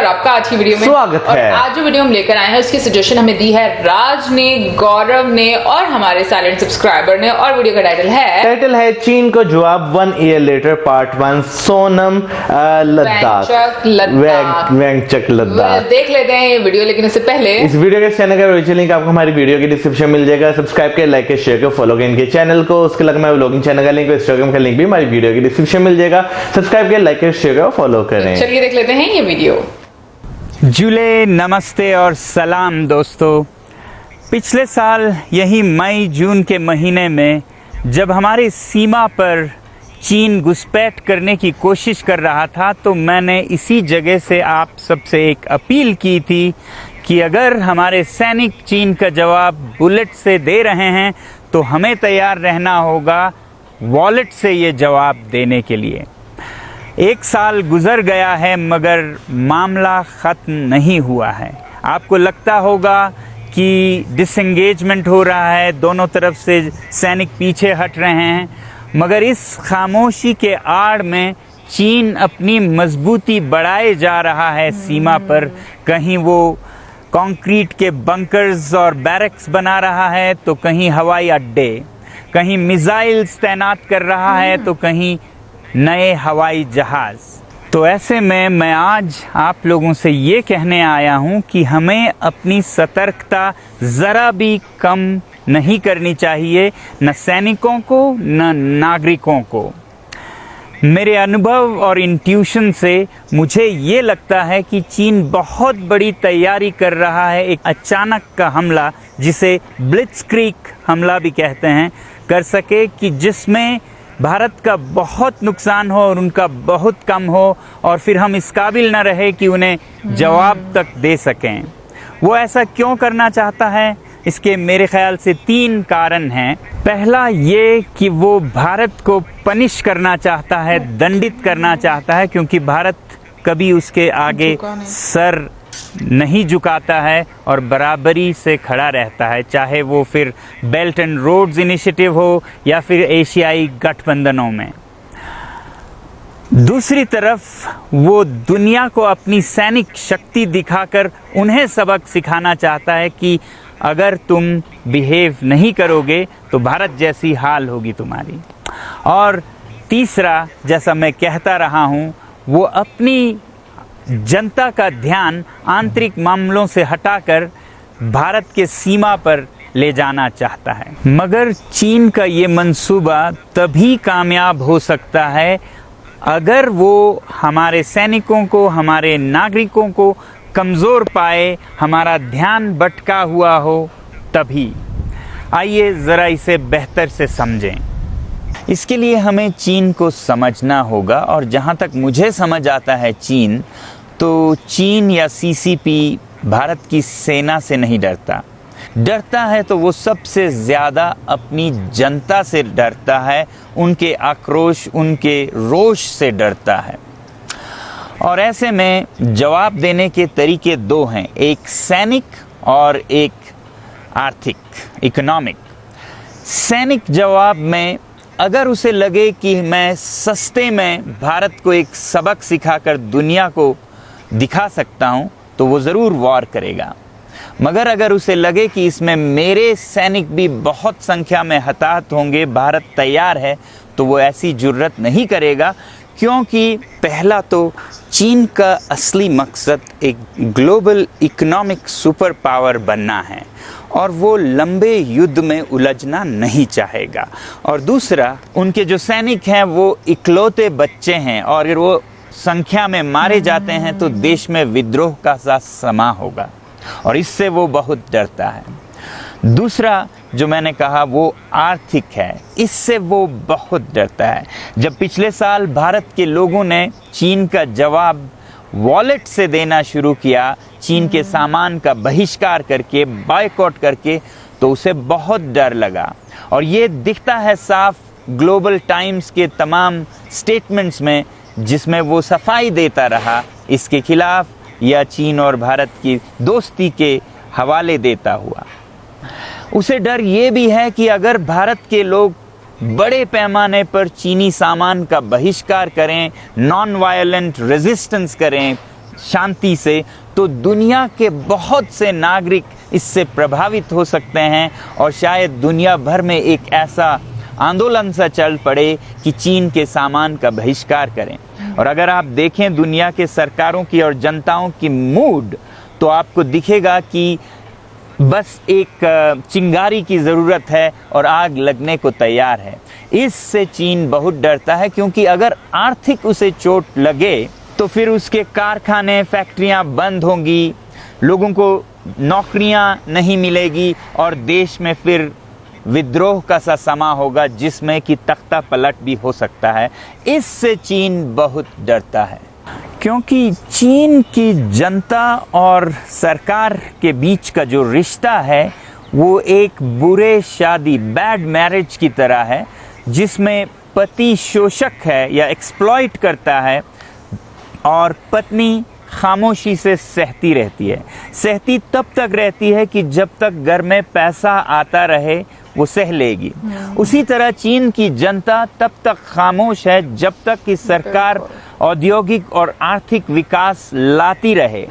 आपका आज की वीडियो में स्वागत है। और आज जो वीडियो हम लेकर आए हैं उसकी सजेशन हमें दी है राज ने, गौरव ने और हमारे साइलेंट सब्सक्राइबर ने। और वीडियो का टाइटल है चीन को जवाब 1 year later part 1 Sonam Ladakh Wangchuk Ladakh. देख लेते हैं ये वीडियो, लेकिन इससे पहले इस वीडियो के चैनल का ओरिजिनल लिंक आपको हमारी वीडियो की डिस्क्रिप्शन मिल जाएगा। सब्सक्राइब करें, लाइक करें, शेयर करें, फॉलो करें इनके चैनल को। उसके अलावा मैं व्लॉगिंग चैनल का लिंक, इंस्टाग्राम का लिंक भी हमारी वीडियो की डिस्क्रिप्शन मिल जाएगा। सब्सक्राइब करें, लाइक करें, शेयर करें, फॉलो करें। चलिए देख लेते हैं ये वीडियो। जुले नमस्ते और सलाम दोस्तों। पिछले साल यही मई जून के महीने में जब हमारी सीमा पर चीन घुसपैठ करने की कोशिश कर रहा था, तो मैंने इसी जगह से आप सबसे एक अपील की थी कि अगर हमारे सैनिक चीन का जवाब बुलेट से दे रहे हैं तो हमें तैयार रहना होगा वॉलेट से ये जवाब देने के लिए। 1 साल गुजर गया है मगर मामला ख़त्म नहीं हुआ है। आपको लगता होगा कि डिसएंगेजमेंट हो रहा है, दोनों तरफ से सैनिक पीछे हट रहे हैं, मगर इस खामोशी के आड़ में चीन अपनी मजबूती बढ़ाए जा रहा है सीमा पर। कहीं वो कंक्रीट के बंकर्स और बैरक्स बना रहा है, तो कहीं हवाई अड्डे, कहीं मिसाइल्स तैनात कर रहा है, तो कहीं नए हवाई जहाज। तो ऐसे में मैं आज आप लोगों से ये कहने आया हूँ कि हमें अपनी सतर्कता ज़रा भी कम नहीं करनी चाहिए, न सैनिकों को न नागरिकों को। मेरे अनुभव और इंट्यूशन से मुझे ये लगता है कि चीन बहुत बड़ी तैयारी कर रहा है, एक अचानक का हमला, जिसे ब्लिट्जक्रीग हमला भी कहते हैं, कर सके, कि जिसमें भारत का बहुत नुकसान हो और उनका बहुत कम हो, और फिर हम इस काबिल न रहे कि उन्हें जवाब तक दे सकें। वो ऐसा क्यों करना चाहता है? इसके मेरे ख्याल से 3 कारण हैं। पहला ये कि वो भारत को पनिश करना चाहता है, दंडित करना चाहता है, क्योंकि भारत कभी उसके आगे सर नहीं झुकाता है और बराबरी से खड़ा रहता है, चाहे वो फिर बेल्ट एंड रोड्स इनिशिएटिव हो या फिर एशियाई गठबंधनों में। दूसरी तरफ वो दुनिया को अपनी सैनिक शक्ति दिखाकर उन्हें सबक सिखाना चाहता है कि अगर तुम बिहेव नहीं करोगे तो भारत जैसी हाल होगी तुम्हारी। और तीसरा, जैसा मैं कहता रहा हूँ, वो अपनी जनता का ध्यान आंतरिक मामलों से हटाकर भारत के सीमा पर ले जाना चाहता है। मगर चीन का ये मंसूबा तभी कामयाब हो सकता है अगर वो हमारे सैनिकों को, हमारे नागरिकों को कमज़ोर पाए, हमारा ध्यान भटका हुआ हो तभी। आइए ज़रा इसे बेहतर से समझें। इसके लिए हमें चीन को समझना होगा, और जहाँ तक मुझे समझ आता है तो चीन या सीसीपी भारत की सेना से नहीं डरता है तो वो सबसे ज़्यादा अपनी जनता से डरता है, उनके आक्रोश, उनके रोष से डरता है। और ऐसे में जवाब देने के तरीके 2 हैं, एक सैनिक और एक आर्थिक, इकोनॉमिक। सैनिक जवाब में अगर उसे लगे कि मैं सस्ते में भारत को एक सबक सिखाकर दुनिया को दिखा सकता हूं, तो वो ज़रूर वॉर करेगा। मगर अगर उसे लगे कि इसमें मेरे सैनिक भी बहुत संख्या में हताहत होंगे, भारत तैयार है, तो वो ऐसी जुर्रत नहीं करेगा, क्योंकि पहला तो चीन का असली मकसद एक ग्लोबल इकोनॉमिक सुपर पावर बनना है और वो लंबे युद्ध में उलझना नहीं चाहेगा। और दूसरा, उनके जो सैनिक हैं वो इकलौते बच्चे हैं, और अगर वो संख्या में मारे जाते हैं तो देश में विद्रोह का सा समा होगा, और इससे वो बहुत डरता है। दूसरा जो मैंने कहा वो आर्थिक है, इससे वो बहुत डरता है। जब पिछले साल भारत के लोगों ने चीन का जवाब वॉलेट से देना शुरू किया, चीन के सामान का बहिष्कार करके, बायकॉट करके, तो उसे बहुत डर लगा। और ये दिखता है साफ ग्लोबल टाइम्स के तमाम स्टेटमेंट्स में, जिसमें वो सफाई देता रहा इसके खिलाफ या चीन और भारत की दोस्ती के हवाले देता हुआ। उसे डर ये भी है कि अगर भारत के लोग बड़े पैमाने पर चीनी सामान का बहिष्कार करें, नॉन वायलेंट रेजिस्टेंस करें, शांति से, तो दुनिया के बहुत से नागरिक इससे प्रभावित हो सकते हैं और शायद दुनिया भर में एक ऐसा आंदोलन सा चल पड़े कि चीन के सामान का बहिष्कार करें। और अगर आप देखें दुनिया के सरकारों की और जनताओं की मूड, तो आपको दिखेगा कि बस एक चिंगारी की ज़रूरत है और आग लगने को तैयार है। इससे चीन बहुत डरता है, क्योंकि अगर आर्थिक उसे चोट लगे तो फिर उसके कारखाने, फैक्ट्रियां बंद होंगी, लोगों को नौकरियां नहीं मिलेगी और देश में फिर विद्रोह का सा समा होगा जिसमें कि तख्ता पलट भी हो सकता है। इससे चीन बहुत डरता है, क्योंकि चीन की जनता और सरकार के बीच का जो रिश्ता है वो एक बुरे शादी, बैड मैरिज की तरह है, जिसमें पति शोषक है या एक्सप्लॉइट करता है और पत्नी खामोशी से सहती रहती है। सहती तब तक रहती है कि जब तक घर में पैसा आता रहे वो सह लेगी। उसी तरह चीन की जनता तब तक खामोश है जब तक कि सरकार औद्योगिक और आर्थिक विकास लाती रहे।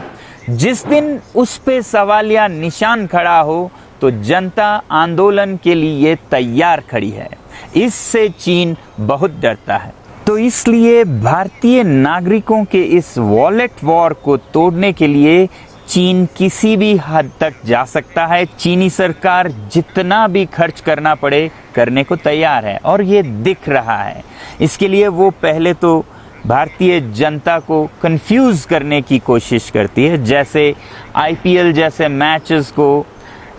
जिस दिन उस पे सवालिया निशान खड़ा हो तो जनता आंदोलन के लिए तैयार खड़ी है। इससे चीन बहुत डरता है। तो इसलिए भारतीय नागरिकों के इस वॉलेट वॉर को तोड़ने के लिए चीन किसी भी हद तक जा सकता है। चीनी सरकार जितना भी खर्च करना पड़े करने को तैयार है और ये दिख रहा है। इसके लिए वो पहले तो भारतीय जनता को कंफ्यूज करने की कोशिश करती है। जैसे आईपीएल जैसे मैचेस को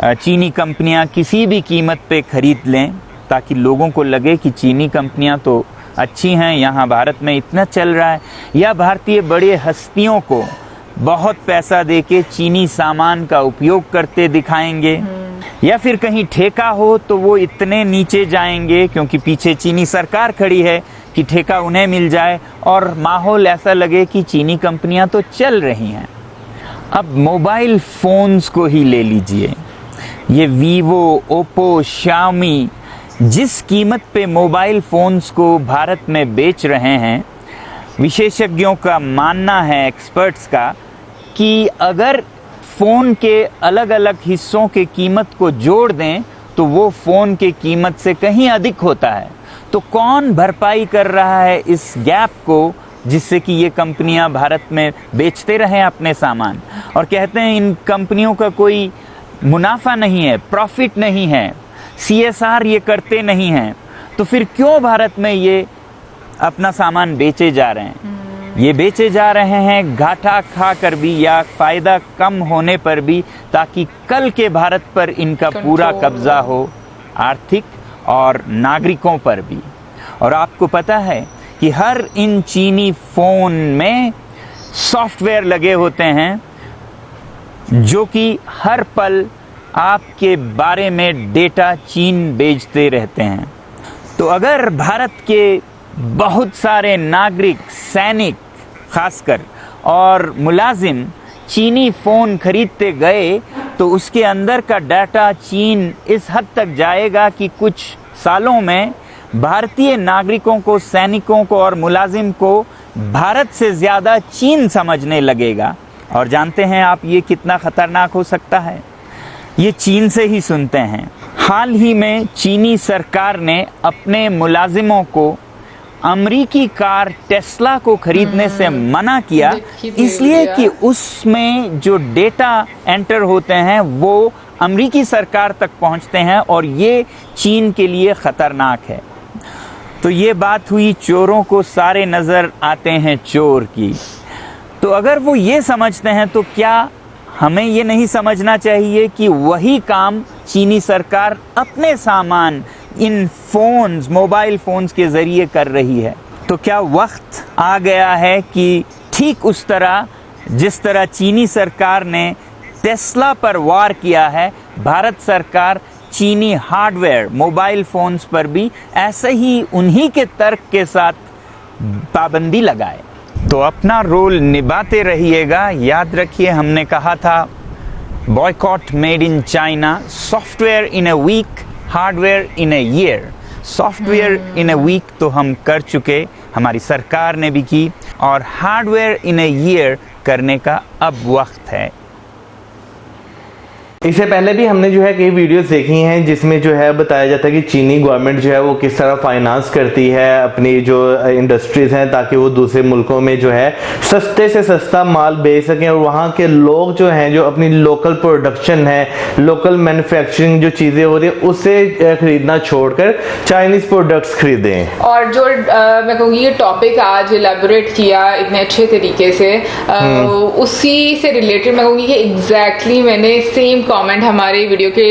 चीनी कंपनियां किसी भी कीमत पे खरीद लें ताकि लोगों को लगे कि चीनी कंपनियां तो अच्छी हैं, यहाँ भारत में इतना चल रहा है। या भारतीय बड़े हस्तियों को बहुत पैसा देके चीनी सामान का उपयोग करते दिखाएंगे, या फिर कहीं ठेका हो तो वो इतने नीचे जाएंगे क्योंकि पीछे चीनी सरकार खड़ी है कि ठेका उन्हें मिल जाए और माहौल ऐसा लगे कि चीनी कंपनियां तो चल रही हैं। अब मोबाइल फोन्स को ही ले लीजिए, ये वीवो, ओप्पो, शाओमी जिस कीमत पे मोबाइल फोन्स को भारत में बेच रहे हैं, विशेषज्ञों का मानना है, एक्सपर्ट्स का, कि अगर फ़ोन के अलग अलग हिस्सों के कीमत को जोड़ दें तो वो फ़ोन के कीमत से कहीं अधिक होता है। तो कौन भरपाई कर रहा है इस गैप को, जिससे कि ये कंपनियां भारत में बेचते रहें अपने सामान? और कहते हैं इन कंपनियों का कोई मुनाफा नहीं है, प्रॉफिट नहीं है, CSR ये करते नहीं हैं, तो फिर क्यों भारत में ये अपना सामान बेचे जा रहे हैं? ये बेचे जा रहे हैं घाटा खा कर भी या फायदा कम होने पर भी, ताकि कल के भारत पर इनका पूरा कब्जा हो, आर्थिक और नागरिकों पर भी। और आपको पता है कि हर इन चीनी फोन में सॉफ्टवेयर लगे होते हैं जो कि हर पल आपके बारे में डेटा चीन बेचते रहते हैं। तो अगर भारत के बहुत सारे नागरिक, सैनिक खासकर और मुलाजिम चीनी फ़ोन खरीदते गए तो उसके अंदर का डाटा चीन इस हद तक जाएगा कि कुछ सालों में भारतीय नागरिकों को, सैनिकों को और मुलाजिम को भारत से ज़्यादा चीन समझने लगेगा। और जानते हैं आप ये कितना खतरनाक हो सकता है? ये चीन से ही सुनते हैं। हाल ही में चीनी सरकार ने अपने मुलाजिमों को अमेरिकी कार टेस्ला को खरीदने से मना किया, इसलिए कि उसमें जो डेटा एंटर होते हैं वो अमेरिकी सरकार तक पहुंचते हैं और ये चीन के लिए खतरनाक है। तो ये बात हुई चोरों को सारे नजर आते हैं चोर की। तो अगर वो ये समझते हैं तो क्या हमें ये नहीं समझना चाहिए कि वही काम चीनी सरकार अपने सामान इन फोन्स, मोबाइल फोन्स के जरिए कर रही है? तो क्या वक्त आ गया है कि ठीक उस तरह जिस तरह चीनी सरकार ने टेस्ला पर वार किया है, भारत सरकार चीनी हार्डवेयर, मोबाइल फोन्स पर भी ऐसे ही उन्हीं के तर्क के साथ पाबंदी लगाए? तो अपना रोल निभाते रहिएगा। याद रखिए, हमने कहा था boycott made in China, software in a week, hardware in a year. Software in a week तो हम कर चुके, हमारी सरकार ने भी की, और हार्डवेयर इन अ ईयर करने का अब वक्त है। इससे पहले भी हमने जो है कई वीडियोस देखी हैं जिसमें जो है बताया जाता है कि चीनी गवर्नमेंट जो है वो किस तरह फाइनेंस करती है अपनी जो इंडस्ट्रीज हैं ताकि वो दूसरे मुल्कों में जो है सस्ते से सस्ता माल बेच सकें और वहाँ के लोग जो हैं जो अपनी लोकल प्रोडक्शन है, लोकल मैन्युफैक्चरिंग जो चीज़ें हो रही है उससे खरीदना छोड़कर चाइनीज प्रोडक्ट्स खरीदें। और जो मैं कहूँगी ये टॉपिक आज इलेबोरेट किया इतने अच्छे तरीके से, उसी से रिलेटेड मैं कहूँगी कि एग्जैक्टली मैंने सेम कमेंट हमारे वीडियो के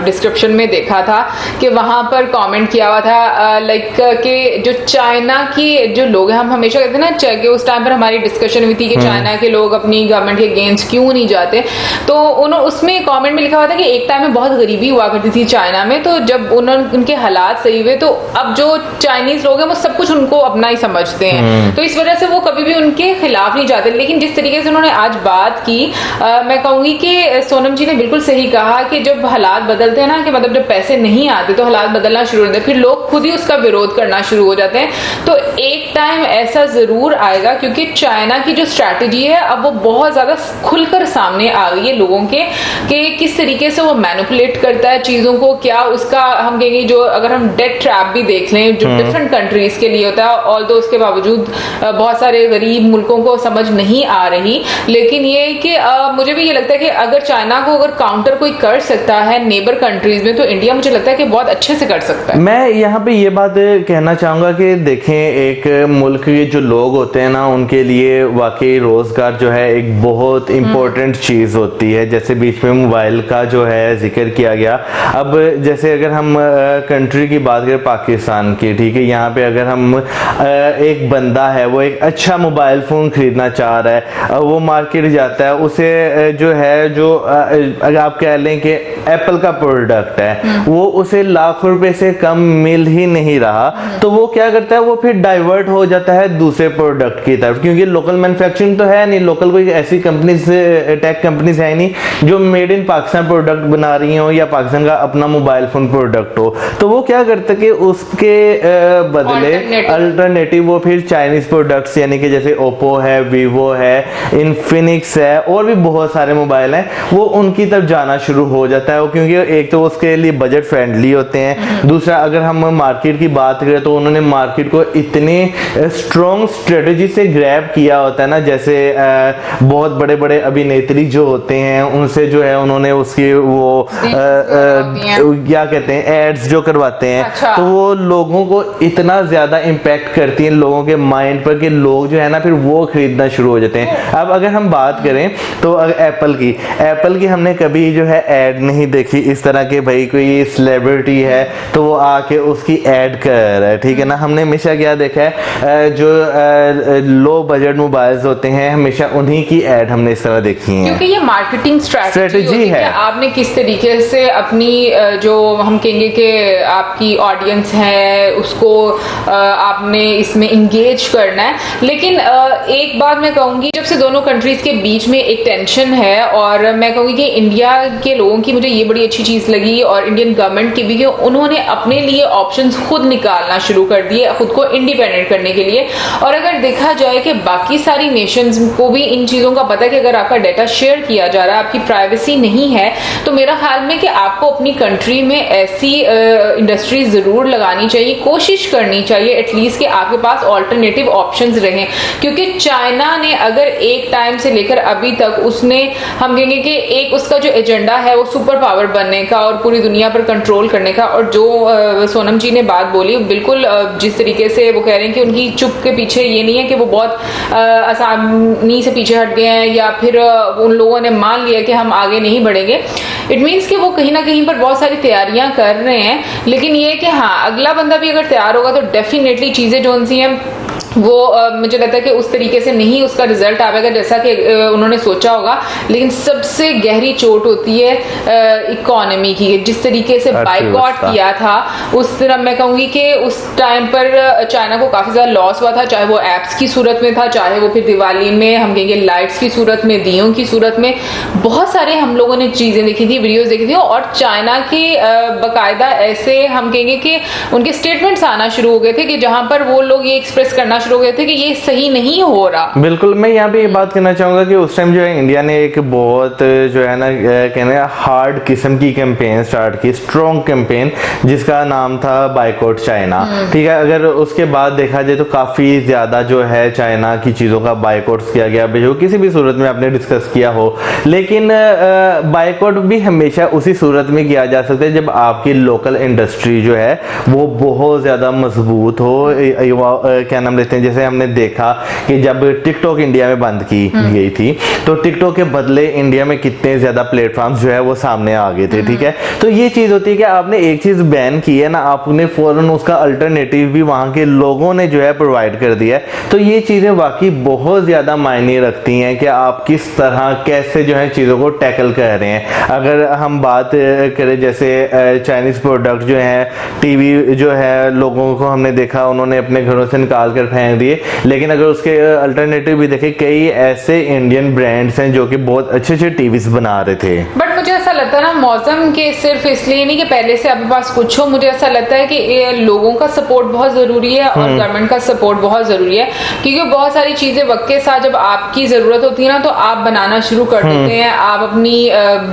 डिस्क्रिप्शन में देखा था कि वहां पर कमेंट किया हुआ था लाइक कि जो चाइना की जो लोग हैं, हम हमेशा कहते हैं ना कि उस टाइम पर हमारी डिस्कशन हुई थी कि चाइना के लोग अपनी गवर्नमेंट के अगेंस्ट क्यों नहीं जाते, तो उन्होंने उसमें कमेंट में लिखा हुआ था कि एक टाइम में बहुत गरीबी हुआ करती थी चाइना में, तो जब उनके हालात सही हुए तो अब जो चाइनीज लोग हैं वो सब कुछ उनको अपना ही समझते हैं, तो इस वजह से वो कभी भी उनके खिलाफ नहीं जाते। लेकिन जिस तरीके से उन्होंने आज बात की, मैं कहूंगी कि सोनम जी ने बिल्कुल सही कहा कि जब हालात बदलते हैं ना, कि मतलब जब पैसे नहीं आते तो हालात बदलना शुरू हो जाते हैं, फिर लोग खुद ही उसका विरोध करना शुरू हो जाते हैं। तो एक टाइम ऐसा जरूर आएगा, क्योंकि चाइना की जो स्ट्रैटेजी है अब वो बहुत ज्यादा खुलकर सामने आ गई है लोगों के, कि किस तरीके से वो मैनिपुलेट करता है चीजों को, क्या उसका हम कहेंगे जो अगर हम डेट ट्रैप भी देख लें जो डिफरेंट कंट्रीज के लिए होता है, और तो उसके बावजूद बहुत सारे गरीब मुल्कों को समझ नहीं आ रही। लेकिन ये कि मुझे भी ये लगता है कि अगर चाइना को अगर काउंटर कोई कर सकता है नेबर कंट्रीज में, तो इंडिया मुझे लगता है कि बहुत अच्छे से कर सकता है। मैं यहाँ पे ये बात कहना चाहूंगा कि देखें, एक मुल्क के जो लोग होते हैं ना उनके लिए वाकई रोजगार जो है एक बहुत इंपॉर्टेंट चीज होती है। जैसे बीच में मोबाइल का जो है जिक्र किया गया, अब जैसे अगर हम कंट्री की बात करें पाकिस्तान की, ठीक है, यहाँ पे अगर हम एक बंदा है वो एक अच्छा मोबाइल फोन खरीदना चाह रहा है, वो मार्केट जाता है, उसे जो है जो अगर आप कह लें कि एप्पल का प्रोडक्ट है वो उसे लाखों रुपए से कम मिल ही नहीं रहा, तो वो क्या करता है, वो फिर डाइवर्ट हो जाता है दूसरे प्रोडक्ट की तरफ, क्योंकि लोकल मैन्युफैक्चरिंग तो है नहीं, लोकल कोई ऐसी कंपनीज टेक कंपनीज है नहीं जो मेड इन पाकिस्तान प्रोडक्ट बना रही हो या पाकिस्तान का अपना मोबाइल फोन प्रोडक्ट हो, तो वो क्या करता है कि उसके बदले अल्टरनेटिव वो फिर चाइनीज प्रोडक्ट्स यानी कि जैसे ओप्पो है, वीवो है, इन्फिनिक्स है और भी बहुत सारे मोबाइल हैं, वो उनकी तरफ जाना शुरू हो जाता है, क्योंकि एक तो उसके लिए बजट फ्रेंडली होते हैं, दूसरा अगर हम मार्केट की बात करें तो उन्होंने मार्केट को इतने स्ट्रॉन्ग स्ट्रेटजी से ग्रैब किया होता है ना, जैसे बहुत बड़े बड़े अभिनेत्री जो होते हैं उनसे जो है उन्होंने उसकी वो क्या कहते हैं एड्स जो करवाते हैं, अच्छा। तो वो लोगों को इतना ज्यादा इम्पैक्ट करती है लोगों के माइंड पर कि लोग जो है ना फिर वो खरीदना शुरू हो जाते हैं। अब अगर हम बात करें तो एप्पल की हमने कभी जो है ऐड नहीं देखी इस तरह के, भाई कोई सेलिब्रिटी है तो वो आके उसकी ऐड कर रहा है, ठीक है ना। हमने हमेशा क्या देखा है, जो लो बजट मोबाइल्स होते हैं हमेशा उन्हीं की ऐड हमने इस तरह देखी है, क्योंकि ये मार्केटिंग स्ट्रेटजी है। आपने किस तरीके से अपनी जो हम कहेंगे कि आपकी ऑडियंस है उसको आपने इसमें इंगेज करना है। लेकिन एक बात मैं कहूंगी, जब से दोनों कंट्रीज के बीच में एक टेंशन है, और मैं कहूंगी कि इंडिया के लोगों की मुझे ये बड़ी अच्छी चीज लगी और इंडियन गवर्नमेंट की भी, कि उन्होंने अपने लिए ऑप्शंस खुद निकालना शुरू कर दिए खुद को इंडिपेंडेंट करने के लिए। और अगर देखा जाए कि बाकी सारी नेशंस को भी इन चीजों का पता है कि अगर आपका डाटा शेयर किया जा रहा है, आपकी प्राइवेसी नहीं है, तो मेरा ख्याल में कि आपको अपनी कंट्री में ऐसी इंडस्ट्री जरूर लगानी चाहिए, कोशिश करनी चाहिए एटलीस्ट कि आपके पास ऑल्टरनेटिव ऑप्शंस रहें। क्योंकि चाइना ने अगर एक टाइम से लेकर अभी तक उसने हम कहेंगे कि एक उसका जो एजेंडा है वो सुपर पावर बनने का और पूरी दुनिया पर कंट्रोल करने का, और जो सोनम जी ने बात बोली बिल्कुल जिस तरीके से वो कह रहे हैं कि उनकी चुप के पीछे ये नहीं है कि वो बहुत आसानी से पीछे हट गए हैं या फिर उन लोगों ने मान लिया कि हम आगे नहीं बढ़ेंगे। इट मीन्स कि वो कहीं ना कहीं पर बहुत सारी तैयारियां कर रहे हैं, लेकिन ये कि हाँ अगला बंदा भी अगर तैयार होगा तो डेफिनेटली चीजें जो सी हैं वो मुझे लगता है कि उस तरीके से नहीं उसका रिजल्ट आएगा जैसा कि उन्होंने सोचा होगा। लेकिन सबसे गहरी चोट होती है इकोनॉमी की, जिस तरीके से बाइकआउट किया था उस तरह मैं कहूंगी कि उस टाइम पर चाइना को काफी ज्यादा लॉस हुआ था, चाहे वो एप्स की सूरत में था, चाहे वो फिर दिवाली में हम कहेंगे लाइट्स की सूरत में, दियों की सूरत में, बहुत सारे हम लोगों ने चीजें देखी थी, वीडियोस देखी थी। और चाइना के बकायदा ऐसे हम कहेंगे कि उनके स्टेटमेंट्स आना शुरू हो गए थे कि जहां पर वो लोग ये एक्सप्रेस करना करना शुरू हो गए थे कि ये सही नहीं हो रहा। बिल्कुल, मैं यहाँ पे ये बात कहना चाहूंगा कि उस टाइम जो है इंडिया ने एक बहुत जो है ना कहने हार्ड किस्म की कैंपेन स्टार्ट की, स्ट्रॉन्ग कैंपेन, जिसका नाम था बाइकआउट चाइना। ठीक है, अगर उसके बाद देखा जाए तो काफी ज्यादा जो है चाइना की चीजों का बाइकआउट किया गया, जो किसी भी सूरत में आपने डिस्कस किया हो। लेकिन बाइकआउट भी हमेशा उसी सूरत में किया जा सकता है जब आपकी लोकल इंडस्ट्री जो है वो बहुत ज्यादा मजबूत हो। क्या नाम लेते हैं, जैसे हमने देखा कि जब टिकटॉक इंडिया में बंद की गई थी तो टिकटॉक के बदले इंडिया में कितने ज्यादा प्लेटफॉर्म्स जो है वो सामने आ गए थे। ठीक है, तो ये चीज होती है कि आपने एक चीज बैन की है ना, आपने फौरन उसका अल्टरनेटिव भी वहां के लोगों ने जो है प्रोवाइड कर दिया है। तो ये चीजें वाकई बहुत ज्यादा मायने रखती हैं कि आप किस तरह कैसे जो है चीजों को टैकल कर रहे हैं। अगर हम बात करें जैसे चाइनीज प्रोडक्ट जो है, टीवी जो है, लोगों को हमने देखा उन्होंने अपने घरों से निकाल कर फेंक दिए, लेकिन अगर उसके अल्टरनेटिव भी देखे, कई ऐसे इंडियन ब्रांड्स हैं जो कि बहुत अच्छे अच्छे टीवीज बना रहे थे। बट मुझे ऐसा लगता है ना, मौसम के सिर्फ इसलिए नहीं कि पहले से आपके पास कुछ हो, मुझे ऐसा लगता है कि लोगों का सपोर्ट बहुत जरूरी है और गवर्नमेंट का सपोर्ट बहुत जरूरी है, क्योंकि बहुत सारी चीजें वक्त के साथ जब आपकी जरूरत होती है ना तो आप बनाना शुरू कर देते हैं। आप अपनी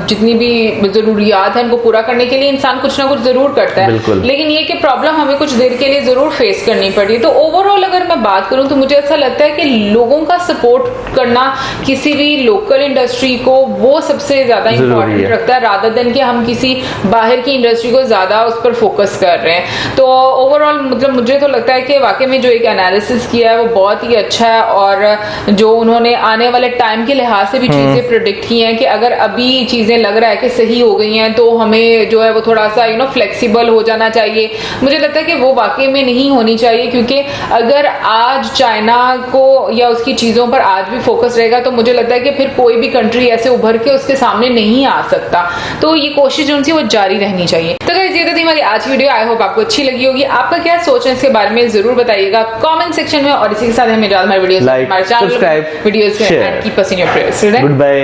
जितनी भी जरूरियात है उनको पूरा करने के लिए इंसान कुछ ना कुछ जरूर करता है, लेकिन ये कि प्रॉब्लम हमें कुछ देर के लिए जरूर फेस करनी पड़ी। तो ओवरऑल अगर मैं बात करूं तो मुझे ऐसा लगता है कि लोगों का सपोर्ट करना किसी भी लोकल इंडस्ट्री को वो सबसे ज्यादा इंपॉर्टेंट रखता है, रादर देन कि हम किसी बाहर की इंडस्ट्री को ज्यादा उस पर फोकस कर रहे हैं। तो ओवरऑल मतलब मुझे तो लगता है कि वाकई में जो एक एनालिसिस किया है वो बहुत ही अच्छा है, और जो उन्होंने आने वाले टाइम के लिहाज से भी चीजें प्रिडिक्ट की हैं कि अगर अभी चीजें लग रहा है कि सही हो गई हैं तो हमें जो है वो थोड़ा सा फ्लेक्सिबल हो जाना चाहिए। मुझे लगता है कि वो वाकई में नहीं होनी चाहिए, क्योंकि अगर आज चाइना को या उसकी चीजों पर आज भी फोकस रहेगा तो मुझे लगता है कि फिर कोई भी कंट्री ऐसे उभर के उसके सामने नहीं आ सकता। तो ये कोशिश जो वो जारी रहनी चाहिए। तो गाइस ये तो थी हमारी आज की वीडियो, आई होप आपको अच्छी लगी होगी। आपका क्या सोच है इसके बारे में जरूर बताइएगा कमेंट सेक्शन में, और इसी के साथ हमें video like, subscribe, videos keep us in your prayers. Good bye.